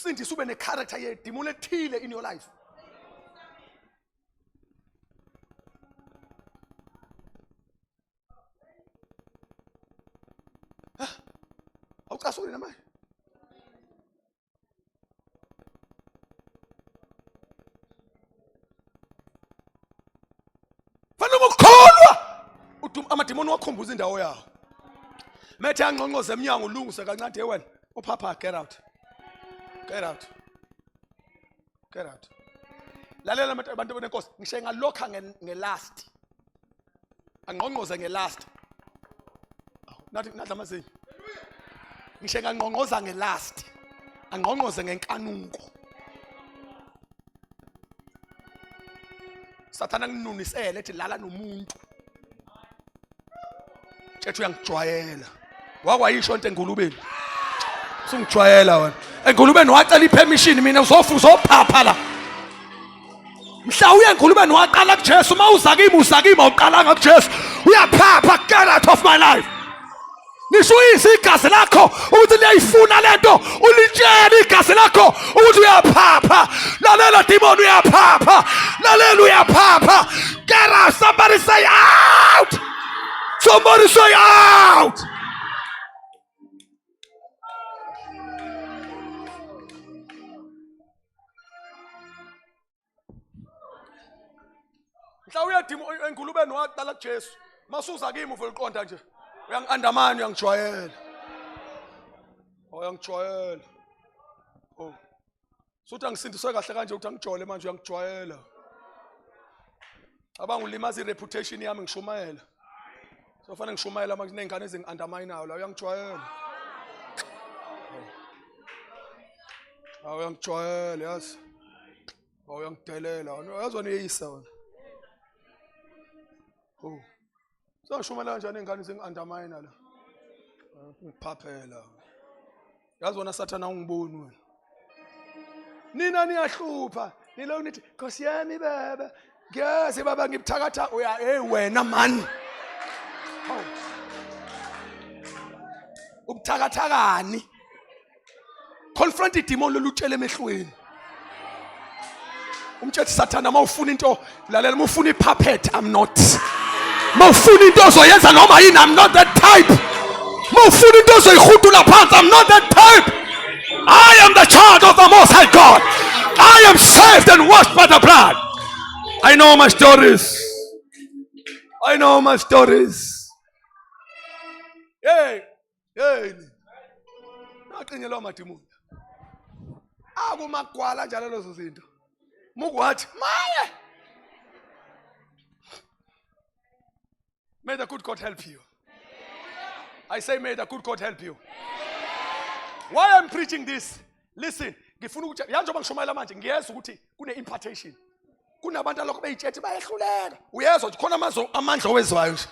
ukusindisa ube ne-character yedimoni ethile in your life. Awucasuli namanje. Fanele ukukholwa amadimoni wakhumbuza indawo yawo. Methe angqonqoze eminyango ulungise kancane wena. Uphapha, get out. Get out. Get out. Lalela abantu benenkosi, ngisho ngalokha ngelast. Angqonqoze ngelast. Nathi amazinyo. Ngisho ngangqonqoza ngelast. Angqonqoze ngenkanuko. Sathana nginunisele ethi lala nomuntu. Thethu uyangijwayela. Wakwayisho into engulubeni. Sungijwayela wena. Engulubeni wacela ipermission mina uzophapha la. Mhla uya engulubeni waqala kuJesu, uma uzakima uqala ngakuJesu. Uyaphapha, get out of my life. Nishuyise igazi lakho ukuthi liyayifuna lento, ulitshela igazi lakho ukuthi uyaphapha. Lalela demon uyaphapha. Lalela uyaphapha. Get out, somebody say out. Somebody say out. Mhla uyadimoni engulubeni waqala kuJesu. Masuza kimi uveliqonda nje. Uyangiandamana, uyangijwayela. Uyangijwayela. Oh. Suthi angisindiswe kahle kanje ukuthi angijole manje uyangijwayela. Abangulimaza ireputation yami ngishumayela. Sofanele ngishumayela manje nezingane ezingiandamainayo la uyangijwayela. Uyangijwayela yazi. Uyangidelela. Yazi wena uyisa wena. Oh. Sashumela kanjani ingane zingi-undermine la. Ngiphaphela. Yazi wona Sathana ungiboni wena. Nina niyahlupha. Nilo nithi Nkosi yami baba. Ngiyazi baba ngibuthakatha uya wena man. Ubuthakathakani. Confront idemon lolutshele emehlweni. Umthetho Sathana mawufuna into lalela mawufuna ipuppet I'm not. Mawufuna into ozoyenza noma yini I'm not that type. Mawufuna into ozoyihudula phansi I'm not that type. I am the child of the Most High God. I am saved and washed by the blood. I know my stories. I know my stories. Hey. Naqinyelwa amadimoni. Akumagwala njalo lezo zinto. Mugwathi maye. May the good God help you. I say may the good God help you. Why I'm preaching this? Listen, ngifuna ukuthi yanjoba ngishumayela manje ngiyeza ukuthi kune impartation. Kunabantu lokho beyitshethi bayehluleka. Uyezwa ukuthi khona amandla owezwayo nje.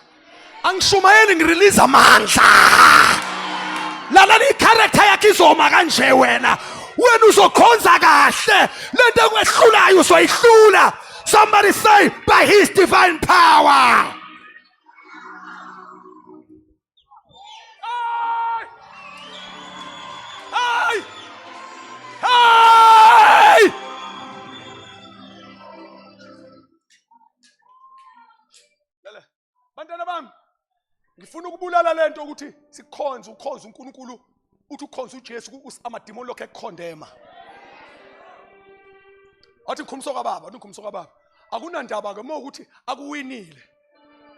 Angishumayeli ngirelease amandla. Lala icharacter yakhe izoma kanje wena. Wena uzokhonza kahle. Lento ekwehlulayo uzoyihlula. Somebody say by his divine power. Hey! Lele, bantwana bami, ngifuna ukubulala lento ukuthi sikhonze ukhonza uNkulunkulu, uthi ukhonza uJesu amadimoni lokho ekukhondema. Athi ngikhumso kababa, akunandaba ke uma ukuthi akuwinile.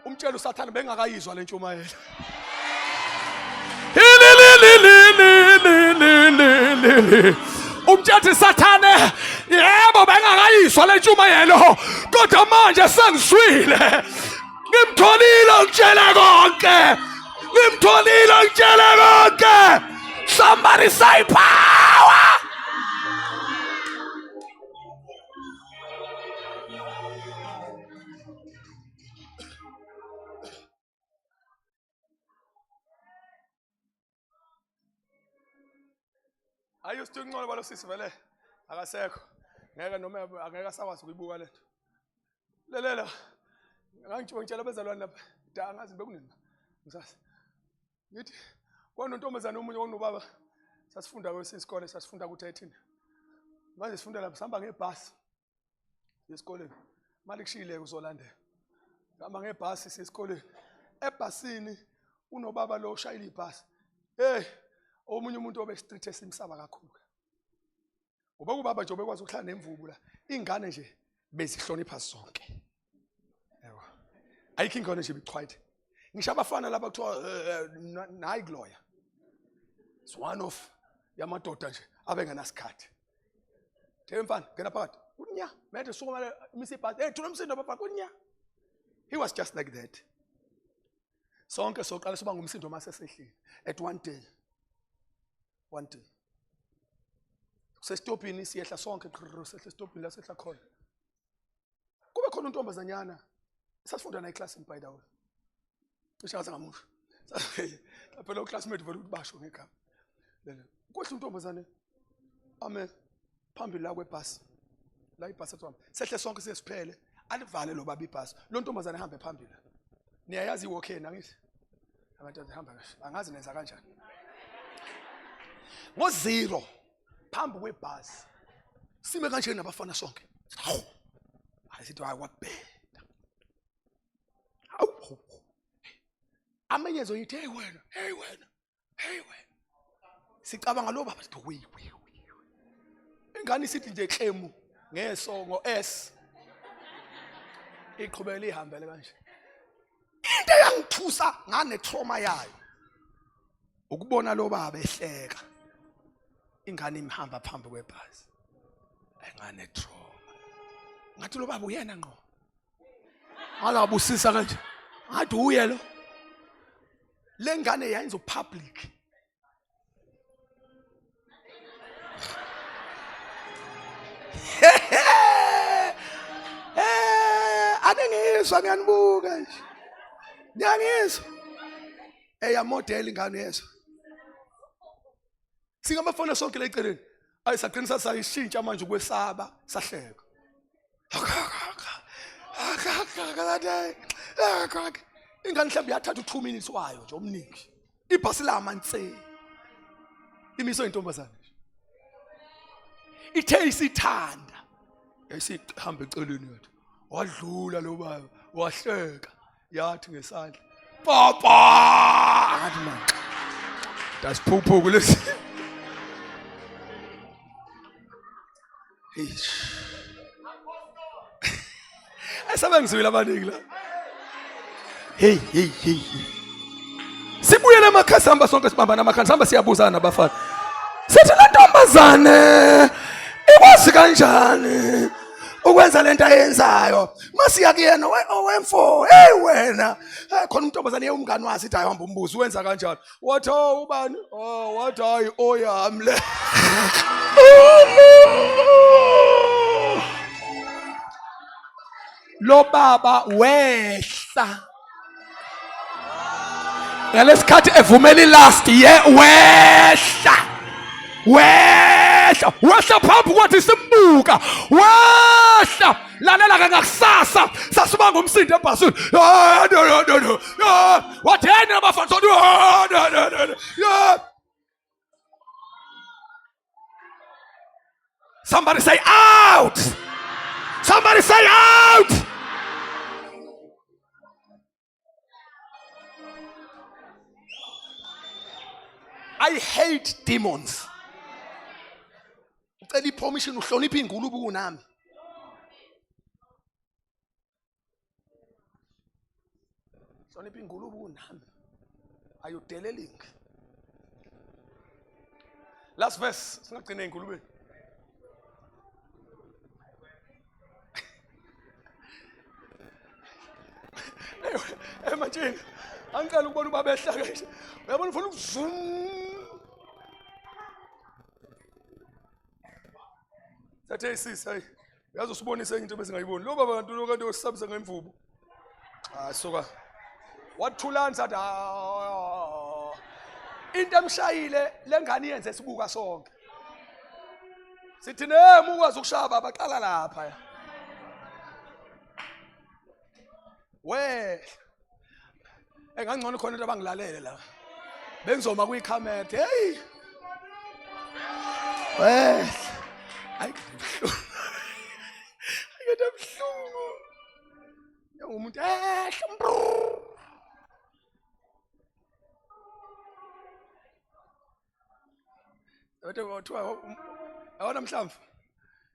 Umtshela uSathane bengakayizwa lentshumayelo. Umthetho Sathane yebo bengakayiswa lentshumayelo kodwa manje sengiswile ngimtholile ngitshela konke somebody say power. I used to ngcono balosisi vele akasekho ngeke noma angeke asakwazi ukuyibuka lento lelela ngangitshela bezalwane lapha da angazi bekunini ngisazi ngithi kwanontombazana omunye onobaba sasifunda kwesikole sasifunda ku13 Manje sifunda lapha sihamba ngebhasi esikoleni. Mali kushiyile uzolandela. Sihamba ngebhasi sesikoleni. Ebhasini unobaba lo ushayela ibhasi. Omunye umuntu obe street esimsaba kakhulu. Ngoba ubaba nje obekwazi ukuhlala nemvubu la. Ingane nje bezihlonipha zonke. Yebo. Ayikho ingane nje bichwayithe. Ngisho abafana laba kuthiwa nayi Gloria. It's one of yamadoda nje abengenasikhathi. Mfana ngena phakathi. Kunya, manje sukuma imisibhasi. Thula umsindo baba kunya. He was just like that. Sonke soqala soba ngumsindo mase sehlile at one day. Sesitopini siyehla sonke sehla stopini la sehla khona. Kube khona untombazanyana sasifunda naye class by the way. Cishe ngasamusho. Lapha lo classmate vele ukubasho ngegama. Kuhle untombazane ame phambili la kwebhasi. La ibhasi athwama. Sehle sonke sesiphele alivale lo baba ibhasi. Lo ntombazane ehambe phambili. Niyayazi iwalkena ngithi? Abantu bahamba kahle. Angazi nenza kanjani. Ngo0 phambi kwebhasi. Sime kanje nabafana sonke. Hawu. Ayisithi akwabheda. Hawu. Amenyezo yithi hey wena. Sicabanga lo baba sithi we. Ingane isithi nje xemu ngeso ngo S. Iqhubele ihambele kanje. Into eyangithusa ngane trauma yayo. Ukubona lo baba ehleka. Ingane imhamba phambi kwebhasi. Engane trauma. Ngathi lo baba uyena ngqo. Alabusisa kanje. Ngathi uye lo. Lengane yayenza public. Anengizwa ngiyanibuka nje. Ngiyangizwa. Model ingane yeso. Singamafona sonke la eceleni. Ayisaqinisa sayishintsha manje ukwesaba sahleka. Ingane mhlawumbe yathatha 2 minutes wayo nje omningi. Ibhasi lamanse. Imiso intombazana. Ithe isithanda. Yayisihambe eceleni yathi. Wadlula lo baba, wahleka. Yathi ngesandla. Papa! Ngathi manje. Dasiphuphuku lesi. Ayisabengizwile abaningi la. Hey. Sibuyele emakhasamba sonke sibamba namakhasamba siyabuzana nabafana. Sithi le ntombazane ikwazi kanjani ukwenza lento ayenzayo. Masiya kuyena owemfo, hey wena. Khona untombazane yomngani wazi ithi ayihamba umbuzo wenza kanjani. Wathi ubani? Wathi hayi oyami le. Lo baba wehla. Ngalesikhathi evumela last wehla phambi kwathi simbuka wehla lalela ngakusasa sasuba ngomsindo ebhasini no wathi yena nabafana no somebody say out. I hate demons. Ucela permission uhloniphe ingulube kunami. Uhloniphe ingulube kunami. Ayudeleling. Last verse, singagcina ingulube. Manje angicela ukubona ubaba ehlaka nje. Uyabona ufuna ukuzum. Sathe sisi hayi. Uyazi usibonise into bezingayiboni. Lo baba kanti lo kanti osisabisa ngemvubu. Soka. Wathulana sathi into emshayile lengane yenze sibuka sonke. Sithi ukwazi ukushaba baqala lapha. Engangcono khona into abangilalele la. Bengizoma kuyikhamera. Hey. Hayi ngiyadabhlungu. Umuntu wathiwa awona Mhlamvu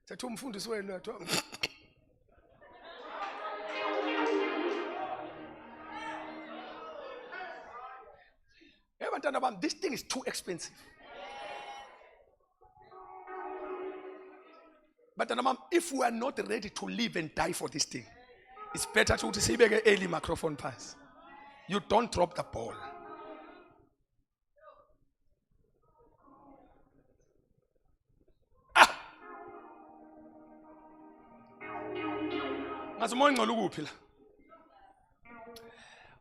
sethu umfundisi wenu wathiwa bantwana bami, this thing is too expensive. Bantwana bami, if we are not ready to live and die for this thing, it's better to sibeke early microphone pass. You don't drop the ball.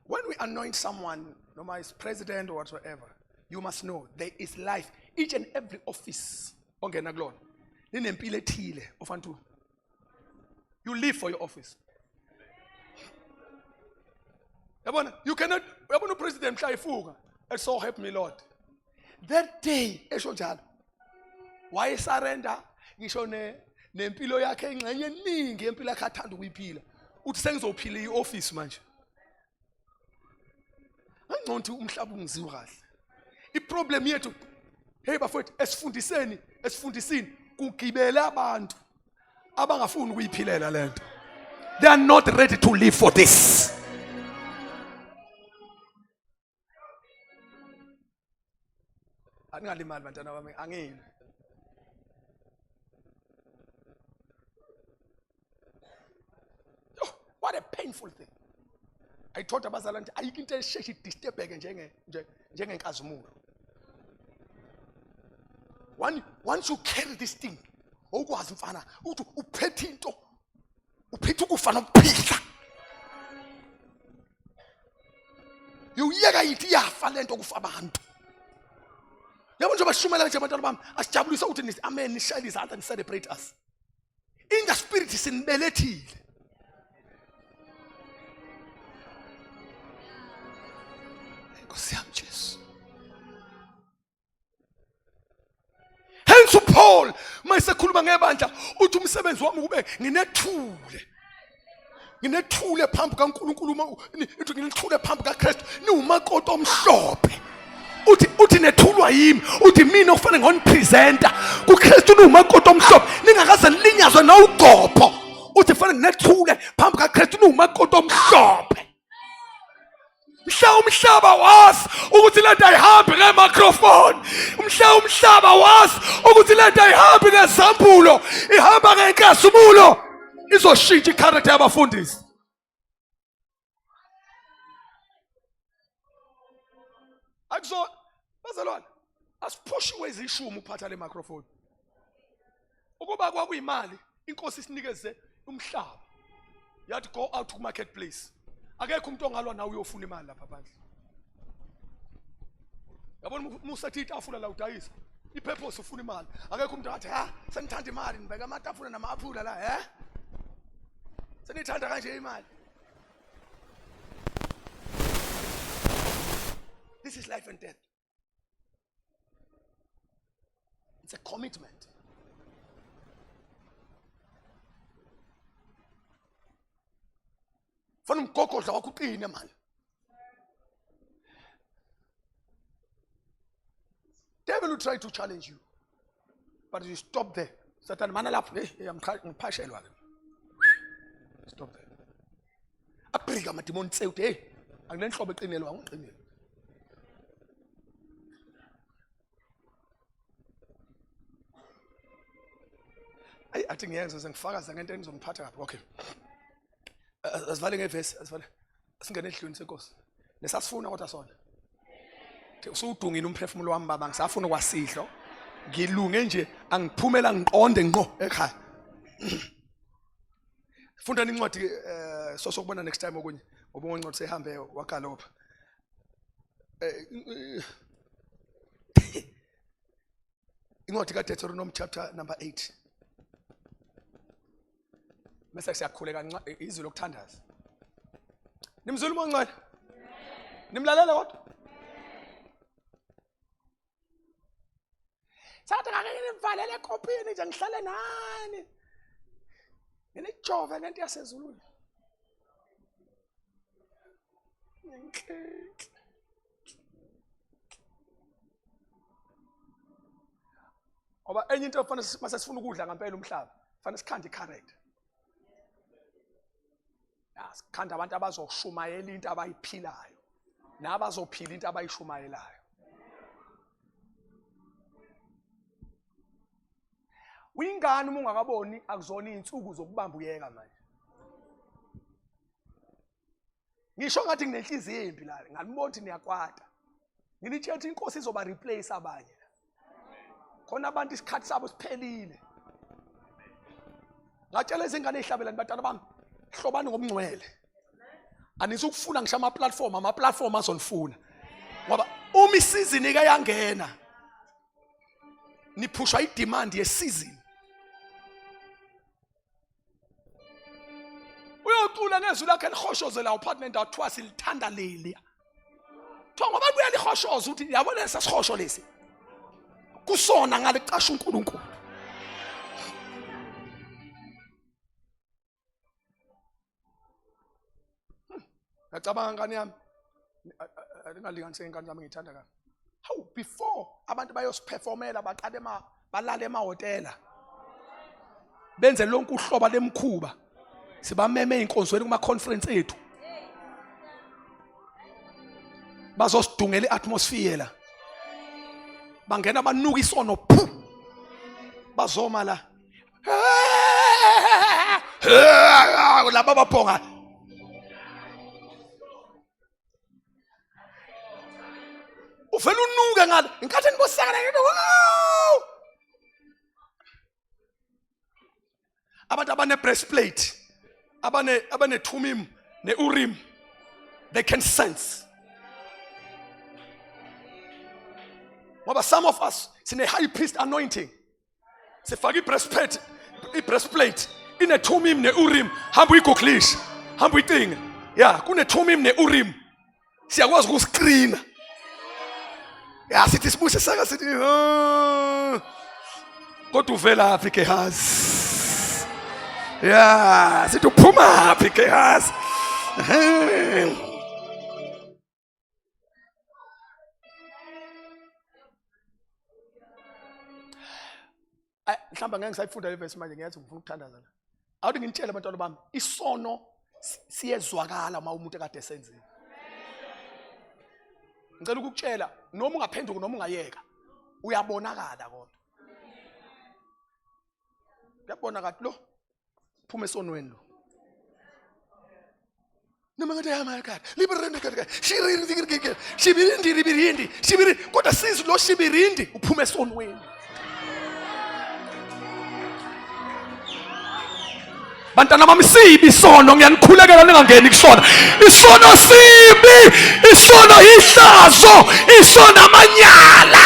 When we anoint someone, no matter it's president or whatsoever, you must know there is life. Each and every office, you live for your office. You cannot, President Shaifuga, and so help me Lord. That day, why surrender? Nempilo yakhe ingxenye eningi empilo yakhe athanda ukuyiphila uthi sengizophila ioffice manje angconthi umhlaba ungiziwe kahle iproblem yethu hey bafowethu esifundisini kugibele abantu abangafuni ukuyiphilela lento. They are not ready to live for this. Angalimali bantwana bami angeni. What a painful thing. I thought about that. I can tell she disturb again. Once you carry this thing, you celebrate us. In the spirit is in melody. Hence Paul mayisekhuluma ngebandla uthi umsebenzi wami kube nginethule phambi kaNkulunkulu uthi nginethule phambi kaKristu niwumakoti omhlophe uthi nethulwa yimi uthi mina ofanele ngonipresenta kuKristu niwumakoti omhlophe ningakaze nilinyazwe nawugopho uthi fanele nginethule phambi kaKristu niwumakoti omhlophe. Umhlaba wazi ukuthi lento ayihambi ngemicrophone. Umhlaba wazi ukuthi lento ayihambi ngezambulo, ihamba ngenkazumulo. Izoshintsha icharacter yabafundisi. Akuzo bazalwane asipushiwe izishumo uphatha le microphone. Ukuba kwakuyimali inkosi isinikeze umhlaba. Yathi go out to marketplace. Akekho umuntu ongalwa nawe uyofuna imali lapha phandle. Yabona musathi itafula la udayisa. Ipurpose ufuna imali. Akekho umuntu athi sengithanda imali ngibeka amatafula nama-aphula la senithanda kanje imali. This is life and death. It's a commitment. Devil will try to challenge you, but you stop there. Satan manalap, I'm partial. Stop there. A priga matimon say, and then trouble in the long. I think yes, and far as I can tell some pattern. Okay. As vale ngevesi asingene ehlweni senkosi nesasifuna kodwa sona usudungile umphefumulo wami baba ngisafuna kwasidlo ngilunge nje angiphumela ngiqonde ngqo ekhaya. Funda incwadi sokubona next time okunye ngoba uncwadi sehambe wagalopha incwadi kaDeuteronomy chapter number 8. Mase siyakhuleka izwi lokuthandaza. Nimzulu moncane. Nimlalela kodwa. Sathi ngake nivalele ekopini nje ngihlale nani. Nginijove lento yasezulwini. Ngikhe. Ngoba enye into efanele mase sifuna ukudla ngempela umhlaba, fanele sikhande i-character. Sikhanda abantu abazoshumayela into abayiphilayo nabazophila into abayishumayelayo. Uyingane uma ungakaboni akuzona izinsuku zokubamba uyeka manje. Ngisho ngathi nginenhliziyo embi la, ngalibona ukuthi niyakwata. Nginitshethe inkosi izoba replace abanye. Khona abantu isikhathi sabo siphelile. Ngatshela izingane ezihlabelani batana bami, hlobani ngomncwele. Anisukufuna ngisho ama-platform azonifuna. Ngoba uma isizini ike yangena, niphushwa idemand yesizini. Uyocula ngezwi lakhe lihoshozela upartment athiwa silithanda leli. Kuthiwa ngoba uyalihoshoza ukuthi yabona lesa sihosho lesi. Kusona ngale qasha uNkulunkulu. Ngicabanga ngani yami. Alingalinganise ingane zami ngithanda kabi. How before abantu bayosiperformela baqale balale emahotela. Benze lonke uhloba lemkhuba. Sibameme einkonzweni kuma conference ethu. Bazosidungela iatmosphere la. Bangena banuka isono phu. Bazoma la. La baba phonga. Uvela unuke ngale. Inkathi nibosakala ngento. Wow! Abantu abane breastplate. Abane Tumim ne Urim. They can sense. But some of us, it's in a high priest anointing. Sifaki breastplate. In a Tumim ne Urim. Hambu ikuklish. Hambu iting. Yeah, kune Tumim ne Urim. Siyakwazi ukuscreen. Yeah, sithi sibuse saka sithi kodwa uvela phi ke has. Yeah, sithi uphuma phi ke has. Mhlamba ngeke ngisayifunda le verse manje ngiyathi ngifuna ukuthandaza la. Awuthi nginitshele abantwana bami, isono siyezwakala uma umuntu ekade esenzile. Ngicela ukukutshela noma ungaphenduka noma ungayeka uyabonakala kodwa. Uyabonakala lo phuma esonweni lo. Noma ngathi yama ekhaya liberende ekhaya shibirindi kodwa sizwe lo shibirindi uphuma esonweni. Bantwana bami sibi isono ngiyanikhulekela ningangeni kusona. Isono sibi, isono ihlazo, isono amanyala.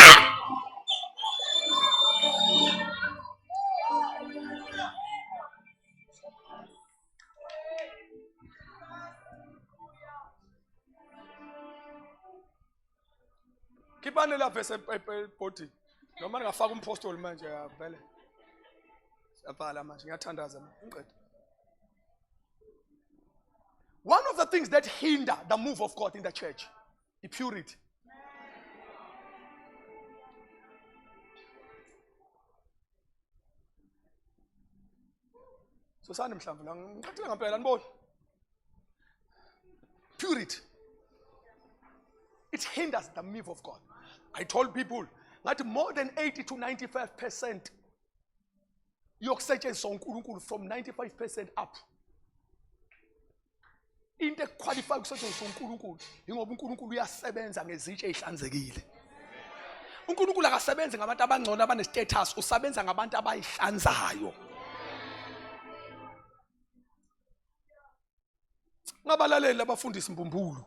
Kibane la verse ebhodi. Noma ngafaka umpostoli manje vele. Siyabhala manje ngiyathandaza ngiqede. One of the things that hinder the move of God in the church is purity. So sani mhlamvu la ngicela ngempela nibona. Purity. It hinders the move of God. I told people that more than 80 to 95% yokusetshenziswa uNkulunkulu from 95% up. Into equalify ukusetshenziswa uNkulunkulu ingoba uNkulunkulu uyasebenza ngezitshe ezihlanzekile. uNkulunkulu akasebenzi ngabantu abangcono abanestatus, usebenza ngabantu abayihlanzayo. Ngabalaleli abafundisa imbumbulu.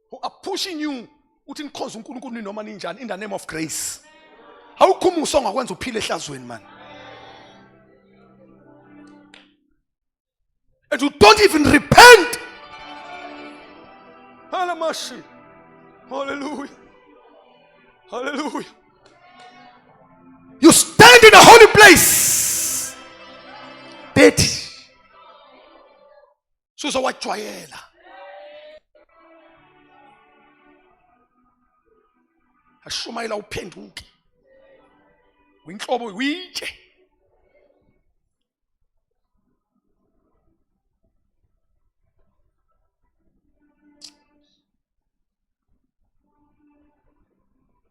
Who are pushing you uthi nikhonza uNkulunkulu noma ninjani in the name of grace. Awukhumuso ngakwenza uphile ehlazweni man. And you don't even repent. Halamashi. Hallelujah. Hallelujah. You stand in a holy place. Dirty. Susa wajwayela. Ashumayela uphenduke. Winhlobo uyitshe.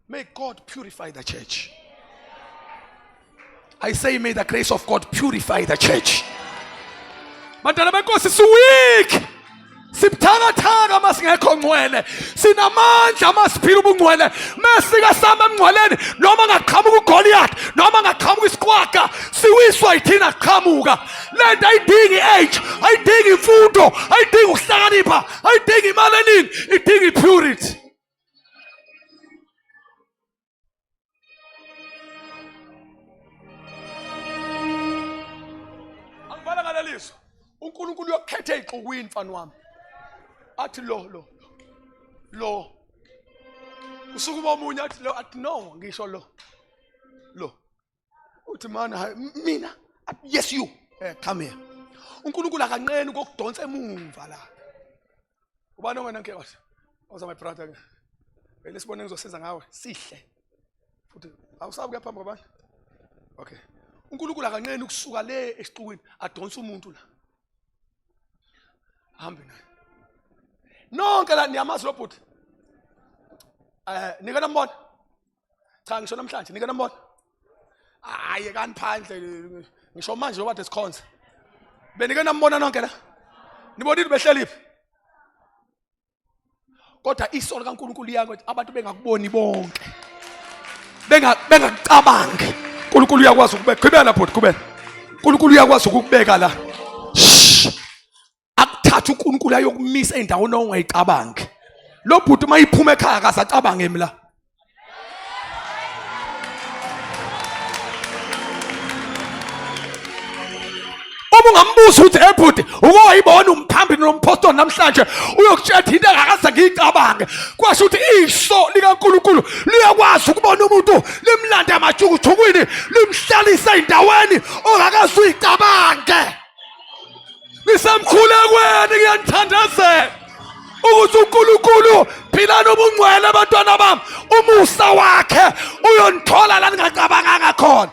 May God purify the church. I say may the grace of God purify the church. Bantwana benkosi siweak. Sibuthakathaka masingekho ngcwele. Sinamandla masiphila ubungcwele. Masika samba emngcweleni noma ngaqhamuka uGoliath noma ngaqhamuka isiqwaga siwiswa yithina qhamuka. Lento ayidingi age, ayidingi imfundo, ayidingi ukuhlakanipha, ayidingi imali eningi, idingi purity. Angibala ngaleliso. uNkulunkulu uyokhetha ixukwini mfana wami. Athi lo usuku bomunye athi lo athi no ngisho lo uthi mana mina yes you come here. uNkulunkulu akanqeni ukudonsa emumva la. Ubani ongena nke kahle oza my brother ke lesibone ngizosenza ngawe sihle futhi awusabuke phambi kwabantu. Okay, uNkulunkulu akanqeni ukusuka le esiqhukwini adonsa umuntu la hambe naye nonke la niyamazi lo bhuti. Nika nambona cha ngisho namhlanje nika nambona hayi kaniphandle ngisho manje lo kade sikhonza benike nambona nonke la nibonile behleliphi kodwa isono kaNkulunkulu liyako abantu bengakuboni bonke bengakucabangi. uNkulunkulu uyakwazi ukubeka qhubela bhuti qhubela. uNkulunkulu uyakwazi ukubeka la akuthatha uNkulunkulu ayokumisa endaweni ongayicabangi. Lo bhuti mayiphuma ekhaya akasacabange mina. Uma ungambuza ukuthi ebhuti ukoyibona umphambili nompostoli namhlanje uyokutshela into engakaze ngiyicabange. Kwasho ukuthi iso likaNkulunkulu liyakwazi ukubona umuntu limlanda amajukujukwini limhlalisa endaweni ongakaze uyicabange. Ngisemkhulekweni ngiyanithandazela ukuthi uNkulunkulu phila nobungcwele abantwana bami umusa wakhe uyonithola la ningacabanganga khona.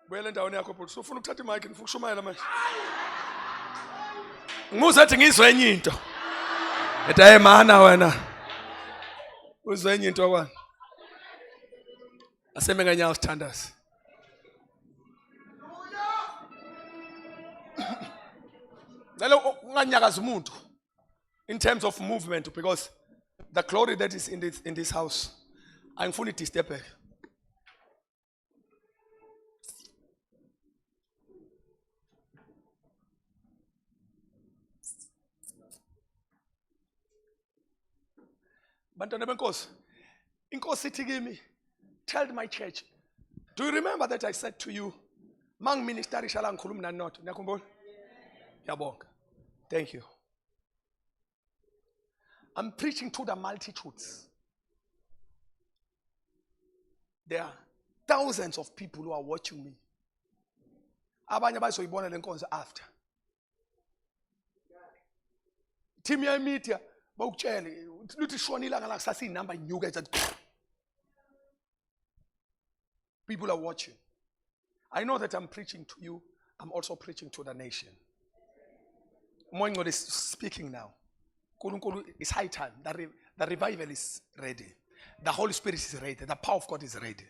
Buyela endaweni yakho bhuti. Ufuna ukuthatha imic ngifuna ukushumayela manje. Ngimuze ethi ngizwe enye into. Ethi hayi mana wena. Uzwe enye into kwani? Aseme nganyawo sithandaze. Ngalo unganyakaza umuntu in terms of movement because the glory that is in this house angifuni disturb. Bantwana benkosi, inkosi ithi kimi, tell my church. Do you remember that I said to you, mang ministeri shala ngikhuluma nani not? Niyakhumbula? Yabonga. Thank you. I'm preaching to the multitudes. There are thousands of people who are watching me. Abanye bazoyibona le nkonzo after. Team ya media bawukutshele luthi shona ilanga la kusasa inamba inyuka ethi people are watching. I know that I'm preaching to you. I'm also preaching to the nation. Moyo is speaking now. It's high time. The revival is ready. The Holy Spirit is ready. The power of God is ready.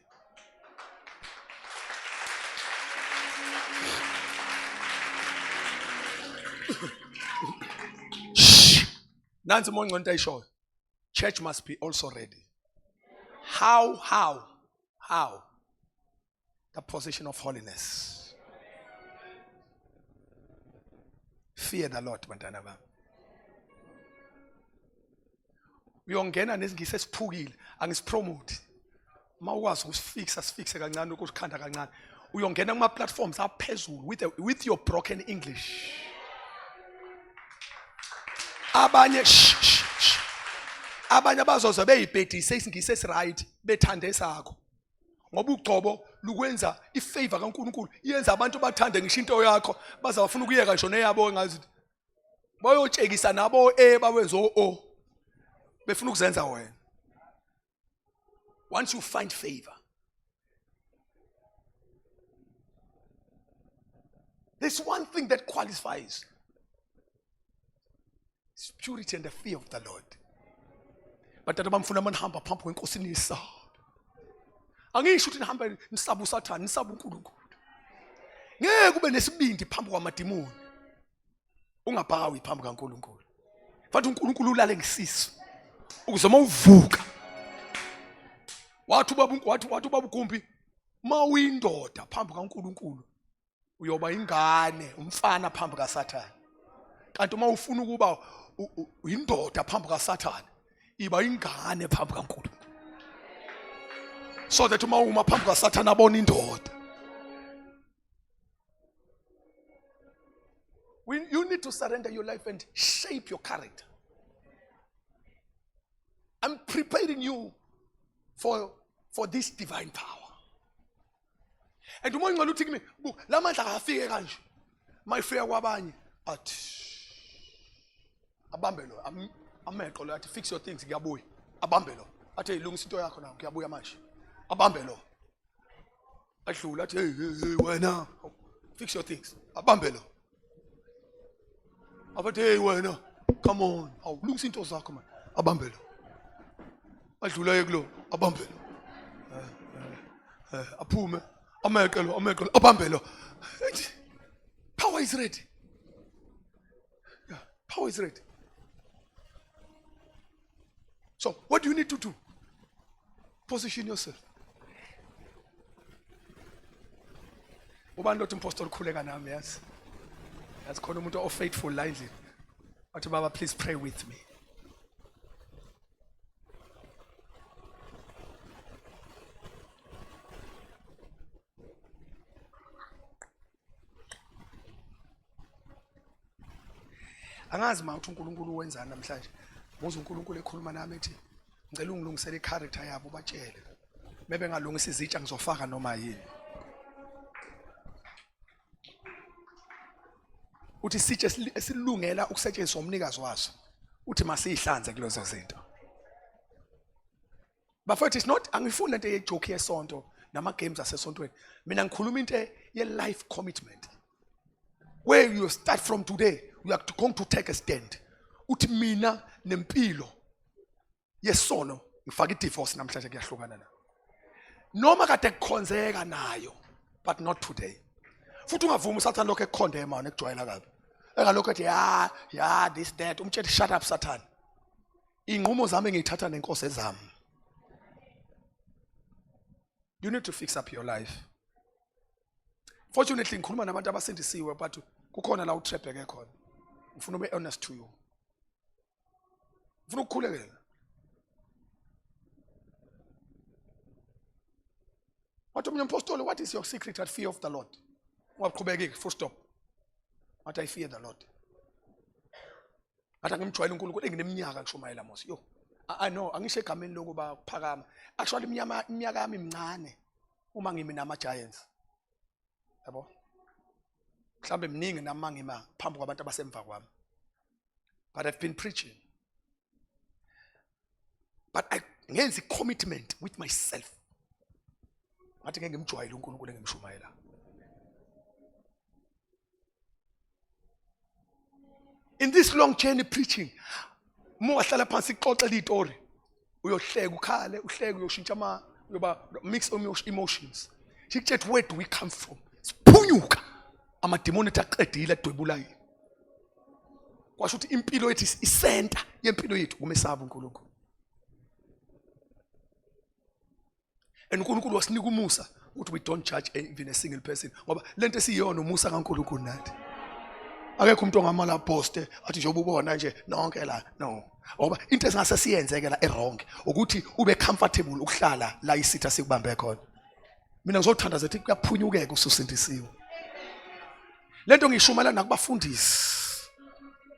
Nansi moyo nto ayishoyo. Church must be also ready. How? The position of holiness. Fear the Lord, bantwana bami. Uyongena nesingise siphukile, angisipromote. mawukwazi usifixe kancane ukukhanda kancane uyongena kuma platforms aphezulu with your broken English abanye abazoza beyibhedise isingisi esiright bethande sakho ngoba ugcobo lukwenza ifavor kaNkulunkulu iyenza abantu bathande ngisho into yakho bazawufuna ukuyeka ngisho neyabo ngazi bayotshekisa nabo bawenza o befuna ukuzenza wena. Once you find favor, there's one thing that qualifies. It's purity and the fear of the Lord. But that bamfuna manihamba phambi kwenkosi nisaba. Angisho ukuthi nihamba nisaba uSathane, nisaba uNkulunkulu. Ngeke ube nesibindi phambi kwamadimoni. Ungabhawi phambi kaNkulunkulu. Mfana uNkulunkulu ulale ngisiso. Ukuze mawuvuka. Wathi ubaba uGumbi mawuyindoda phambi kaNkulunkulu uyoba ingane umfana phambi kaSathane. Kanti uma ufuna ukuba uyindoda phambi kaSathane iba ingane phambi kaNkulunkulu. So that uma phambi kaSathane abona indoda. You need to surrender your life and shape your character. I'm preparing you for this divine power. And uma ngicela uthi kimi lamandla akafike kanje mayifika kwabanye athi abambe lo ameqo lo athi fix your things kuyabuya abambe lo athi ilungisa into yakho nawo kuyabuya manje abambe lo adlula athi hey wena fix your things abambe lo abathi hey wena come on awulungisa into zakho man abambe lo adlula yekulo abambe lo aphume ameqelo abambe lo. Power is ready. Yeah, power is ready. So what do you need to do? Position yourself. Ubani lothi impostor khuleka nami yazi. Yazi khona umuntu o faithful la endlini. Athi baba please pray with me. Angazi mawuthi uNkulunkulu wenzani namhlanje. Muze uNkulunkulu ekhuluma nami ethi ngicela ungilungisele icharacter yabo batshele. Mebe ngalungisa izitsha ngizofaka noma yini. Uthi sitshe esilungela ukusetshenziswa umnikazi waso. Uthi masihlanze kulezo zinto. Bafethu it's not angifuni into yejoke yesonto nama games asesontweni. Mina ngikhuluma into ye life commitment. Where you start from today, you are going to take a stand. Uthi mina nempilo yesono ngifaka idivorce namhlanje kuyahlukana na. Noma kade kukhonzeka nayo, but not today. Futhi ungavuma uSathane lokho ekukhondema wena ekujwayela kabi. Engalokho ethi yeah this that umtshela shut up Sathane. Inqumo zami ngiyithatha nenkosi ezami. You need to fix up your life. Fortunately ngikhuluma nabantu abasindisiwe but kukhona la utrepeke khona. Ngifuna ube honest to you. Ngifuna ukukhulekela. Wathi umnye impostoli, what is your secret at fear of the Lord? Ungaqhubeki full stop. What I fear the Lord. Athi ngimjwayela uNkulunkulu engineminyaka ngishumayela mos. Yo. I know angisho egameni lokuba kuphakama. Actually iminyaka yami imncane uma ngimi nama giants. Yabo? Mhlambe mningi nami ngima phambi kwabantu abasemva kwami. But I've been preaching. But I ngenza commitment with myself. Ngathi ngeke ngimjwayele uNkulunkulu engimshumayela. In this long journey preaching, uma wahlala phansi ixoxela izitori, uyohleka ukhale, uhleke uyoshintsha uyoba mix emotions. Sikuthethe where do we come from? Siphunyuka amademoni aqedile adwebulayo. Kwasho ukuthi impilo yethu isenta yempilo yethu kumesaba uNkulunkulu. And uNkulunkulu wasinika umusa ukuthi we don't judge even a single person ngoba lento esiyona umusa kaNkulunkulu nathi. akekho umuntu ongamala poste athi nje ububona nje nonke la no ngoba into esingase siyenzeke la errong ukuthi ube comfortable ukuhlala la isitha sikubambe khona mina ngizothanda zethi kuyaphunyukeka ususindisiwe lento ngishumela nakubafundisi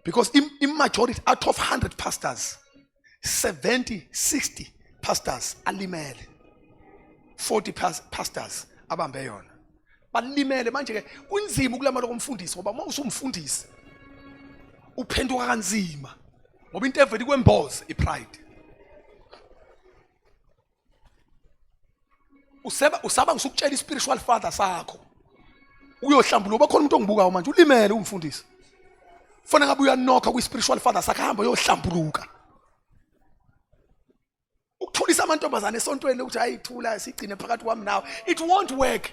because in majority out of 100 pastors 60 pastors alimele 40 pastors abambe yona balimele manje ke kunzima ukulamala komfundisi ngoba uma usumfundisi uphenduka kanzima ngoba into eveli kwemboze ipride usaba ngisukutshela ispiritual father sakho uyohlambula uba khona umuntu ongibukayo manje ulimele umfundisi fana ngabe uyanokha kwi-spiritual father sakho hamba uyohlambuluka ukuthulisa amantombazane esontweni ukuthi ayithula sigcine phakathi kwami nawe it won't work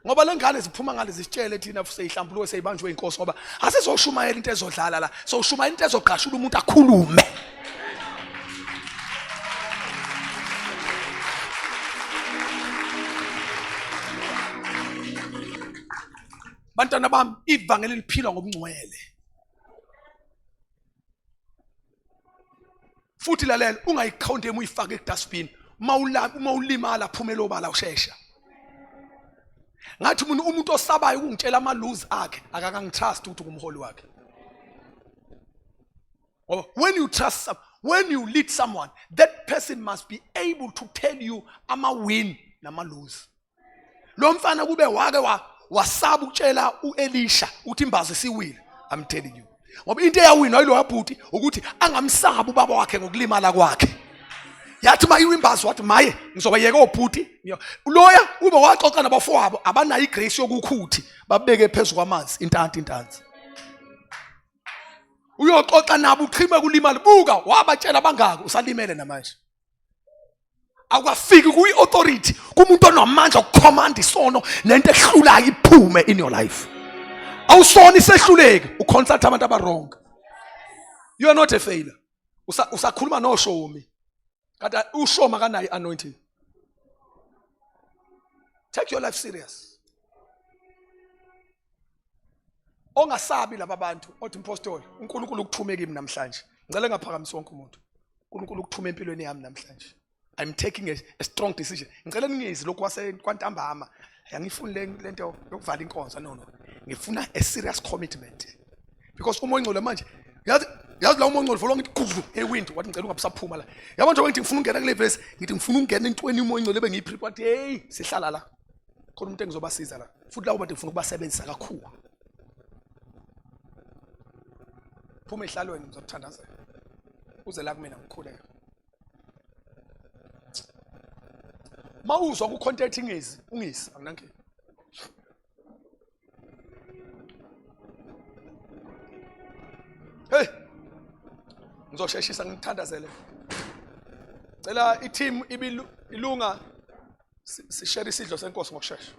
ngoba lengane ziphuma ngale zisitshele thina seyihlambuluke seyibanjwe inkosi ngoba asizoshumayela into ezodlala la sowushumayela into ezoqashula umuntu akhulume bantwana bami ivangeli liphilwa ngobungcwele futhi lalela ungayikhawuntemi uyifake edustbin uma ulimala phumela obala ushesha ngathi umuntu osabayo ukungitshela ama-lose akhe akakangitrust ukuthi ngumholi wakhe when you lead someone that person must be able to tell you ama-win nama-lose lo mfana kube wake wasaba ukutshela u-Elisha ukuthi imbazo isiwile I'm telling you ngoba into eyawina yilo wabhuti ukuthi angamsaba ubaba wakhe ngokulimala kwakhe yathi mayiwimbazo wathi maye ngizobayeka obhuti loya ube waxoxa nabafowabo abanayo igrace yokukhuthi babeke phezulu kwamanzi intanzi uyoxoxa nabo uchime kulimala buka wabatshela abangaka usalimele namanje akufiki kuyi-authority kumuntu onamandla okucommand isono nento ehlulayo iphume in your life awusona isehluleke uconsult abantu abarong you are not a failure usakhuluma noshomi kanti ushoma kanayo anointing take your life serious ongasabi laba bantu othi impostoli uNkulunkulu ukuthume kimi namhlanje ngicela ngaphakamisa wonke umuntu uNkulunkulu ukuthume empilweni yami namhlanje I'm taking a strong decision ngicela ningezi lokho kwantambama angifuni lento yokuvala inkonzo no ngifuna a serious commitment because uma ongcolo manje yazi la uma ongcolo volonke igudlu ewindow wathi ngicela ungabusaphuma la yabo nje ngithi ngifuna ukungena kule verse ngithi ngifuna ukungena entweni uma ongcolo bengiyiprepare wathi hey sihlala la khona umuntu engizobasiza la futhi la ubantu ngifuna ukubasebenzisa kakhulu phuma ehlalweni ngizokuthandazela uze la kumina ngikhuleka mawuzwa ku contacting ungisi anginanke hey ngizosheshisa ngithandazele cela i-team ilunga sishare isidlo senkosi ngokusheshsha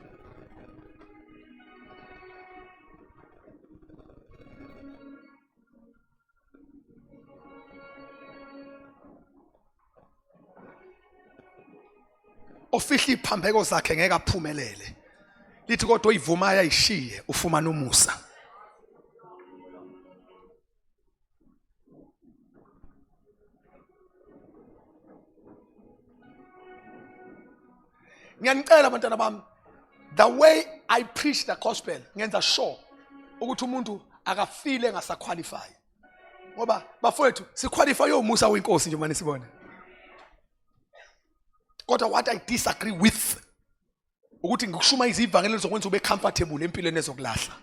ofihla iphambeko zakhe ngeke aphumelele lithi kodwa oyivuma ayishiye ufumana umusa ngiyanicela abantwana bami the way I preach the gospel ngenza sure ukuthi umuntu akafile engasaqualify ngoba bafowethu siqualify yomusa wenkosi nje manje sibona kodwa what I disagree with ukuthi ngikushuma izivangeli zokwenza ube comfortable empilweni ezokulahla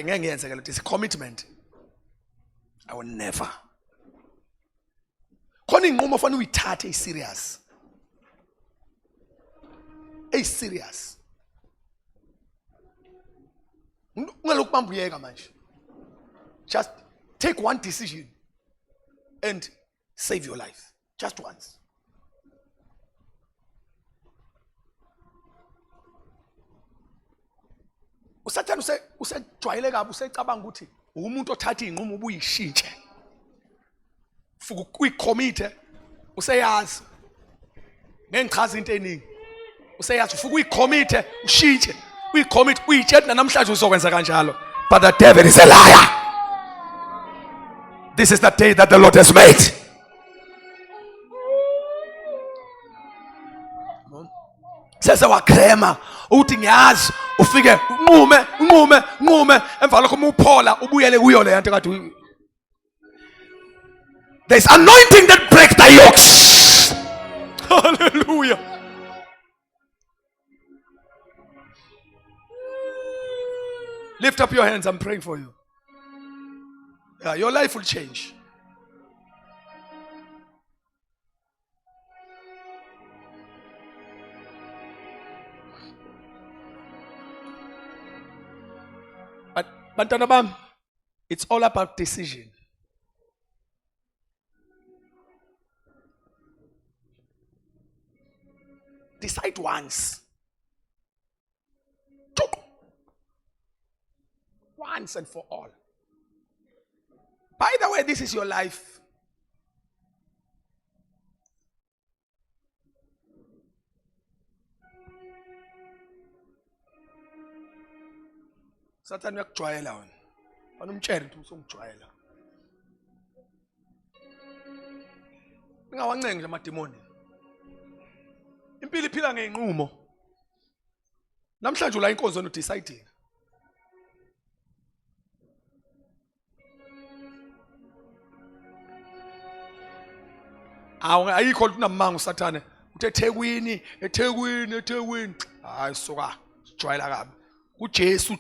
ngeke ngiyenzeke lento is commitment I will never khona inqumo fanele uyithathe serious serious ungalokubamba uyeka manje just take one decision and save your life just once usathana usejwayele kabi usecabanga ukuthi umuntu othatha inqumo ubuyishintshe futhi kuyicommit useyazi nengichaza into eningi useyazi futhi uyicommit ushintshe uyicommit uyitshela namhlanje uzokwenza kanjalo but the devil is a liar. This is the day that the Lord has made. Sese wakrema uthi ngiyazi ufike unqume emva lokho umuphola ubuyele kuyo le yanto kade. There's anointing that breaks the yokes. Hallelujah. Lift up your hands. I'm praying for you. Yeah, your life will change. But bantwana bam, it's all about decision. Decide once. Once and for all. By the way, this is your life. Satan uyakujwayela wena. Banomtshela ukuthi usongijwayela. Ningawancengi nje amademoni. Impilo iphila ngeinqumo. Namhlanje ula inkonzo wena udecide. Ayikho unamanga uSathane uthe eThekwini. Hayi soka sijwayela kabi. uJesu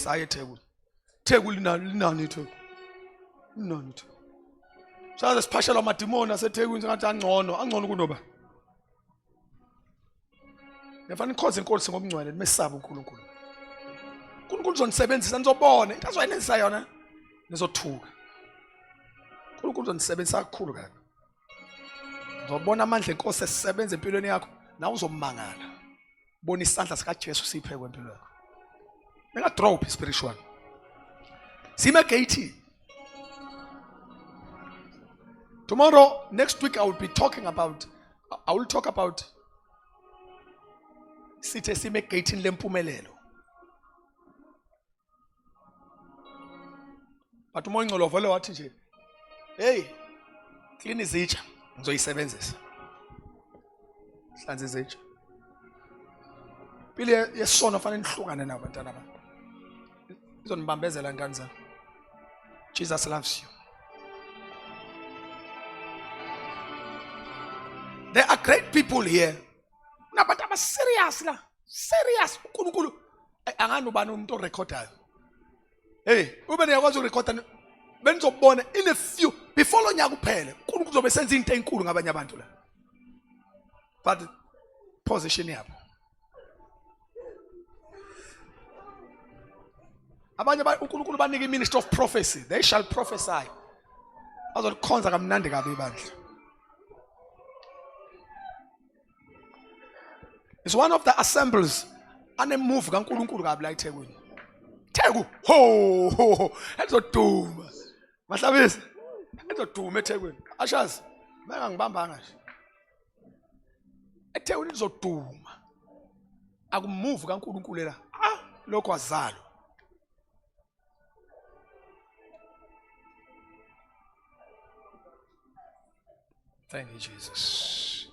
hayi eThekwini. Thekwini linani eThekwini. Linani eThekwini. Saze siphashela amademoni aseThekwini sengathi angcono kunoba. Nefana ikhonze inkosi ngobungcwele nimesaba uNkulunkulu. uNkulunkulu uzonisebenzisa nizobona into azoyenza yona nizothuka. uNkulunkulu uzonisebenzisa kakhulu kabi. Uzobona amandla enkosi esisebenza empilweni yakho nawe uzommangala. Bona isandla sika Jesu siphekwe empilweni yakho. Ninga drop spiritual. Sime gate. Tomorrow, next week, I will talk about sithe sime gate lempumelelo. But umoya ingcolo vele wathi nje, hey, clean izitsha ngizoyisebenzisa. Hlanza izitsha. Pili yesono fanele nihlukane nabo bantwana bami. Izonibambezela ngani zami. Jesus loves you. There are great people here. Nabantu aba serious la. Serious. uNkulunkulu angani ubani umuntu orecordayo. Hey, ube niyakwazi ukurecorda benizobona in a few before lo nyaka uphele. uNkulunkulu uzobe senza into enkulu ngabanye abantu la. But position yabo. Abanye uNkulunkulu banika iministry of prophecy. They shall prophesy. Azolikhonza kamnandi kabi ibandla. It's one of the assemblies anemove kaNkulunkulu kabi la eThekwini. Theku ho ezoduma. Mahlabisa ezoduma eThekwini. Ashazi maka ngibambanga nje. eThekwini izoduma. Akumove kaNkulunkulu la. Lokho azalo. Thank you, Jesus.